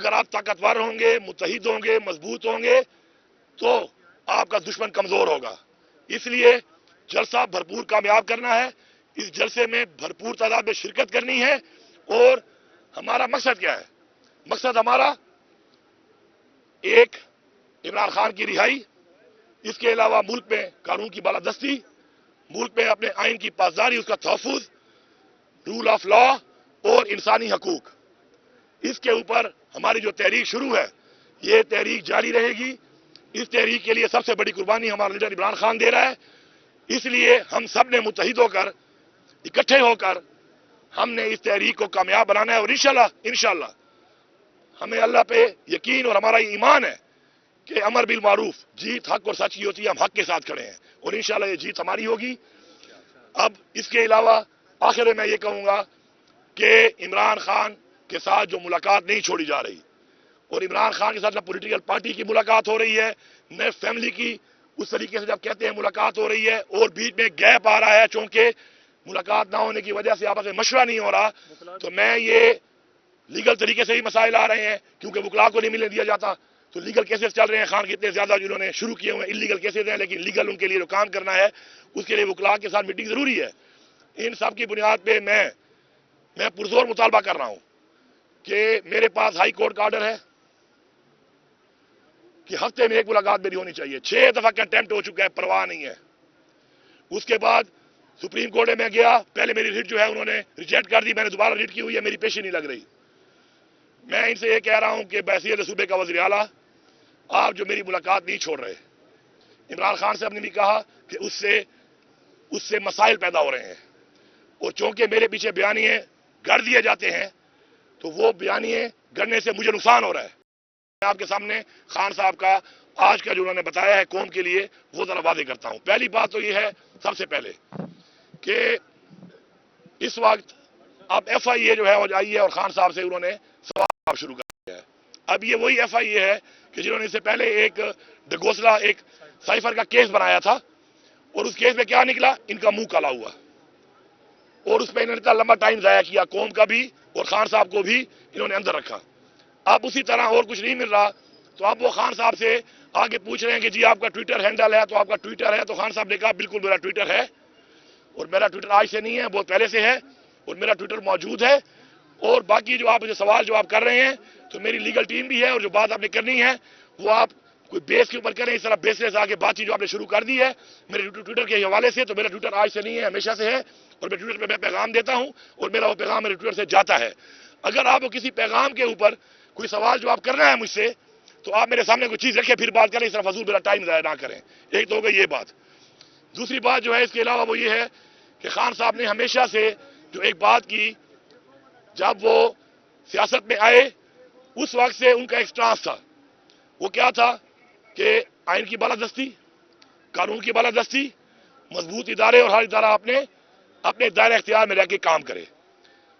اگر آپ طاقتور ہوں گے، متحد ہوں گے، مضبوط ہوں گے تو آپ کا دشمن کمزور ہوگا. اس لیے جلسہ بھرپور کامیاب کرنا ہے. اس جلسے میں بھرپور تعداد میں شرکت کرنی ہے. اور ہمارا مقصد کیا ہے؟ مقصد ہمارا ایک عمران خان کی رہائی، اس کے علاوہ ملک میں قانون کی بالادستی، ملک میں اپنے آئین کی پاسداری، اس کا تحفظ، رول آف لا اور انسانی حقوق. اس کے اوپر ہماری جو تحریک شروع ہے یہ تحریک جاری رہے گی. اس تحریک کے لیے سب سے بڑی قربانی ہمارا لیڈر عمران خان دے رہا ہے. اس لیے ہم سب نے متحد ہو کر، اکٹھے ہو کر ہم نے اس تحریک کو کامیاب بنانا ہے. اور انشاءاللہ ہمیں اللہ پہ یقین اور ہمارا ایمان ہے کہ امر بالمعروف، جیت حق اور سچ کی ہوتی ہے. ہم حق کے ساتھ کھڑے ہیں اور انشاءاللہ یہ جیت ہماری ہوگی. اب اس کے علاوہ آخر میں یہ کہوں گا کہ عمران خان کے ساتھ جو ملاقات نہیں چھوڑی جا رہی، اور عمران خان کے ساتھ نہ پولیٹیکل پارٹی کی ملاقات ہو رہی ہے نہ فیملی کی اس طریقے سے جب کہتے ہیں ملاقات ہو رہی ہے، اور بیچ میں گیپ آ رہا ہے چونکہ ملاقات نہ ہونے کی وجہ سے آپس میں مشورہ نہیں ہو رہا. تو میں یہ لیگل طریقے سے ہی مسائل آ رہے ہیں کیونکہ وکلا کو نہیں ملنے دیا جاتا. تو لیگل کیسز چل رہے ہیں خان کے اتنے زیادہ جنہوں نے شروع کیے ہوئے ہیں. انلیگل کیسز ہیں لیکن لیگل ان کے لیے جو کام کرنا ہے اس کے لیے وکلا کے ساتھ میٹنگ ضروری ہے. ان سب کی بنیاد پہ میں پرزور مطالبہ کر رہا ہوں کہ میرے پاس ہائی کورٹ کا آرڈر ہے کہ ہفتے میں ایک ملاقات میری ہونی چاہیے. 6 دفعہ کنٹمپٹ ہو چکا ہے، پرواہ نہیں ہے. اس کے بعد سپریم کورٹ میں گیا، پہلے میری ریٹ جو ہے انہوں نے ریجیکٹ کر دی، میں نے دوبارہ ریٹ کی ہوئی ہے، میری پیشی نہیں لگ رہی. میں ان سے یہ کہہ رہا ہوں کہ بحیثیت صوبے کا وزیر اعلیٰ آپ جو میری ملاقات نہیں چھوڑ رہے، عمران خان صاحب نے بھی کہا کہ اس سے مسائل پیدا ہو رہے ہیں، اور چونکہ میرے پیچھے بیانیے گڑ دیے جاتے ہیں تو وہ بیانیے گڑنے سے مجھے نقصان ہو رہا ہے. میں آپ کے سامنے خان صاحب کا آج کا جو انہوں نے بتایا ہے قوم کے لیے وہ ذرا واضح کرتا ہوں. پہلی بات تو یہ ہے سب سے پہلے کہ اس وقت اب ایف آئی اے جو ہے وہ آئی ہے اور خان صاحب سے انہوں نے سوال شروع کر دیا ہے. اب یہ وہی ایف آئی اے ہے کہ جنہوں نے اس سے پہلے ایک ڈگوسلا ایک سائفر کا کیس بنایا تھا، اور اس کیس میں کیا نکلا؟ ان کا منہ کالا ہوا، اور اس پہ انہوں نے اتنا لمبا ٹائم ضائع کیا، قوم کا بھی اور خان صاحب کو بھی انہوں نے اندر رکھا. اب اسی طرح اور کچھ نہیں مل رہا تو اب وہ خان صاحب سے آگے پوچھ رہے ہیں کہ جی آپ کا ٹویٹر ہینڈل ہے، تو آپ کا ٹویٹر ہے. تو خان صاحب نے کہا بالکل میرا ٹویٹر ہے، اور میرا ٹویٹر آج سے نہیں ہے، بہت پہلے سے ہے، اور میرا ٹویٹر موجود ہے. اور باقی جو آپ مجھے سوال جو آپ کر رہے ہیں تو میری لیگل ٹیم بھی ہے، اور جو بات آپ نے کرنی ہے وہ آپ کوئی بیس کے اوپر کریں. اس طرح بیس سے آگے بات چیت جو آپ نے شروع کر دی ہے میرے ٹویٹر کے حوالے سے، تو میرا ٹویٹر آج سے نہیں ہے، ہمیشہ سے ہے، اور میں ٹویٹر پہ میں پیغام دیتا ہوں اور میرا وہ پیغام میرے ٹویٹر سے جاتا ہے. اگر آپ کو کسی پیغام کے اوپر کوئی سوال جواب کرنا ہے مجھ سے تو آپ میرے سامنے کوئی چیز رکھیں پھر بات کریں، اس طرح فضول میرا ٹائم ضائع نہ کریں. ایک تو ہو گئی یہ بات. دوسری بات جو ہے اس کے علاوہ وہ یہ ہے کہ خان صاحب نے ہمیشہ سے جو ایک بات کی، جب وہ سیاست میں آئے اس وقت سے ان کا ایک سٹانس تھا. وہ کیا تھا کہ آئین کی بالادستی، قانون کی بالادستی، مضبوط ادارے، اور ہر ادارہ اپنے دائرہ اختیار میں رہ کے کام کرے.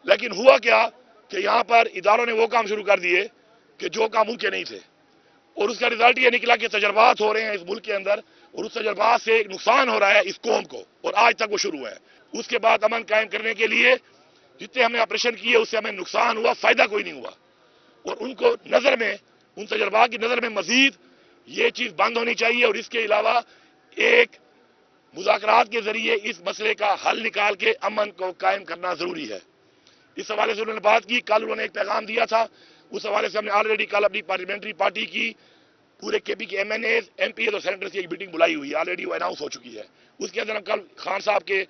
لیکن ہوا کیا کہ یہاں پر اداروں نے وہ کام شروع کر دیے کہ جو کام ان کے نہیں تھے، اور اس کا رزلٹ یہ نکلا کہ تجربات ہو رہے ہیں اس ملک کے اندر، اور اس تجربات سے ایک نقصان ہو رہا ہے اس قوم کو، اور آج تک وہ شروع ہے. اس کے بعد امن قائم کرنے کے لیے جتنے ہم نے آپریشن کیے اس سے ہمیں نقصان ہوا، فائدہ کوئی نہیں ہوا. اور ان کو نظر میں، ان تجربات کی نظر میں مزید یہ چیز بند ہونی چاہیے، اور اس کے علاوہ ایک مذاکرات کے ذریعے اس مسئلے کا حل نکال کے امن کو قائم کرنا ضروری ہے. اس حوالے سے انہوں نے بات کی. کل انہوں نے ایک پیغام دیا تھا، اس حوالے سے ہم نے آلریڈی کل اپنی پارلیمنٹری پارٹی کی پورے کے پی کے MNAs, MPAs اور سینیٹرز کی ایک میٹنگ بلائی ہوئی ہے، آلریڈی وہ اناؤنس ہو چکی ہے. اس کے اندر ہم کل خان صاحب کے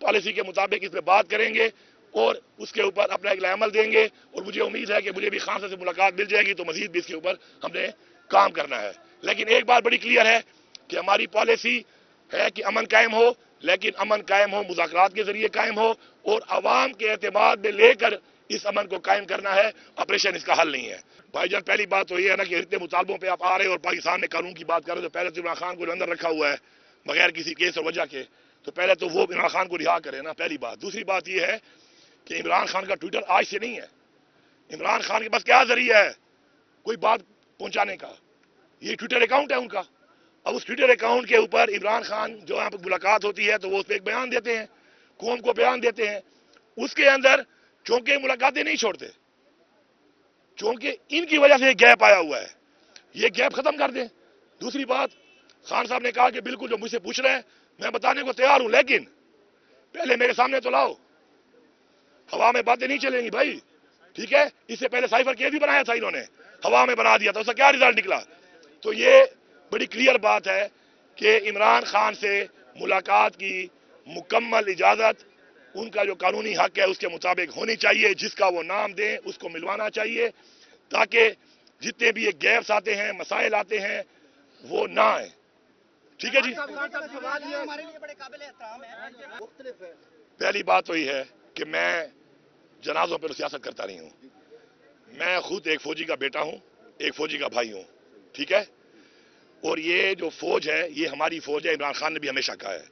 پالیسی کے مطابق اس پہ بات کریں گے اور اس کے اوپر اپنا ایک عمل دیں گے. اور مجھے امید ہے کہ مجھے بھی خان صاحب سے ملاقات مل جائے گی تو مزید بھی اس کے اوپر ہم نے کام کرنا ہے. لیکن ایک بات بڑی کلیئر ہے کہ ہماری پالیسی ہے کہ امن قائم ہو، لیکن امن قائم ہو مذاکرات کے ذریعے قائم ہو، اور عوام کے اعتماد میں لے کر اس امن کو قائم کرنا ہے. آپریشن اس کا حل نہیں ہے. بھائی جان پہلی بات تو یہ ہے نا کہ اتنے مطالبوں پہ آپ آ رہے اور پاکستان میں قانون کی بات کر رہے تو پہلے تو عمران خان کو جو اندر رکھا ہوا ہے بغیر کسی کیس اور وجہ کے، تو پہلے تو وہ عمران خان کو رہا کرے نا، پہلی بات. دوسری بات یہ ہے کہ عمران خان کا ٹویٹر آج سے نہیں ہے. عمران خان کے پاس کیا ذریعہ ہے کوئی بات پہنچانے کا؟ یہ ٹویٹر اکاؤنٹ ہے ان کا. اب اس ٹویٹر اکاؤنٹ کے اوپر عمران خان جو یہاں پہ ملاقات ہوتی ہے تو وہ اس پہ ایک بیان دیتے ہیں، قوم کو بیان دیتے ہیں. اس کے اندر چونکہ ملاقاتیں نہیں چھوڑتے، چونکہ ان کی وجہ سے یہ گیپ آیا ہوا ہے، یہ گیپ ختم کر دیں۔ دوسری بات، خان صاحب نے کہا کہ بالکل جو مجھ سے پوچھ رہے ہیں میں بتانے کو تیار ہوں، لیکن پہلے میرے سامنے تو لاؤ، ہوا میں باتیں نہیں چلیں گی بھائی، ٹھیک ہے؟ اس سے پہلے سائفر کیس بھی بنایا تھا انہوں نے، ہوا میں بنا دیا تھا، اس کا کیا رزلٹ نکلا؟ تو یہ بڑی کلیئر بات ہے کہ عمران خان سے ملاقات کی مکمل اجازت ان کا جو قانونی حق ہے اس کے مطابق ہونی چاہیے، جس کا وہ نام دیں اس کو ملوانا چاہیے، تاکہ جتنے بھی یہ گیپس آتے ہیں، مسائل آتے ہیں، وہ نہ آئیں۔ ٹھیک ہے جی؟ پہلی بات تو یہ ہے کہ میں جنازوں پہ سیاست کرتا نہیں ہوں، میں خود ایک فوجی کا بیٹا ہوں، ایک فوجی کا بھائی ہوں، ٹھیک ہے؟ اور یہ جو فوج ہے یہ ہماری فوج ہے، عمران خان نے بھی ہمیشہ کہا ہے۔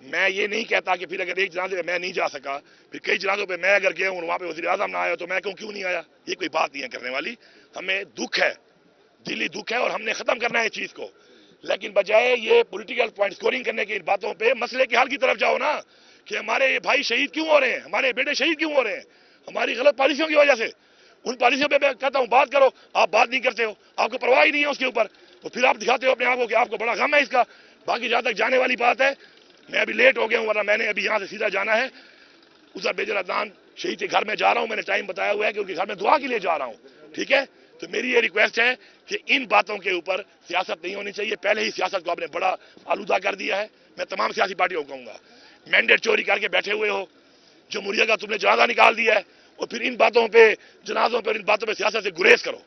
میں یہ نہیں کہتا کہ پھر اگر ایک جنازے پہ میں نہیں جا سکا، پھر کئی جنازوں پہ میں اگر گیا ہوں وہاں پہ وزیر اعظم نہ آیا تو میں کیوں نہیں آیا؟ یہ کوئی بات نہیں ہے کرنے والی، ہمیں دکھ ہے، دلی دکھ ہے، اور ہم نے ختم کرنا ہے اس چیز کو، لیکن بجائے یہ پولیٹیکل پوائنٹ سکورنگ کرنے کی باتوں پہ مسئلے کے حل کی طرف جاؤ نا، کہ ہمارے یہ بھائی شہید کیوں ہو رہے ہیں، ہمارے بیٹے شہید کیوں ہو رہے ہیں؟ ہماری غلط پالیسیوں کی وجہ سے۔ ان پالیسیوں پہ میں کہتا ہوں بات کرو، آپ بات نہیں کرتے ہو، آپ کو پرواہ ہی نہیں ہے اس کے اوپر، تو پھر آپ دکھاتے ہو اپنے آپ کو کہ آپ کو بڑا غم ہے اس کا۔ باقی جہاں تک جانے والی بات ہے، میں ابھی لیٹ ہو گیا ہوں، ورنہ میں نے ابھی یہاں سے سیدھا جانا ہے، ادھر بیجر عدنان شہید کے گھر میں جا رہا ہوں، میں نے ٹائم بتایا ہوا ہے کہ ان کے گھر میں دعا کے لیے جا رہا ہوں، ٹھیک ہے؟ تو میری یہ ریکویسٹ ہے کہ ان باتوں کے اوپر سیاست نہیں ہونی چاہیے، پہلے ہی سیاست کو آپ نے بڑا آلودہ کر دیا ہے۔ میں تمام سیاسی پارٹیوں کو کہوں گا، مینڈیٹ چوری کر کے بیٹھے ہوئے ہو، جمہوریہ کا تم نے جنازہ نکال دیا ہے، اور پھر ان باتوں پہ، جنازوں پہ، ان باتوں پہ سیاست سے گریز کرو۔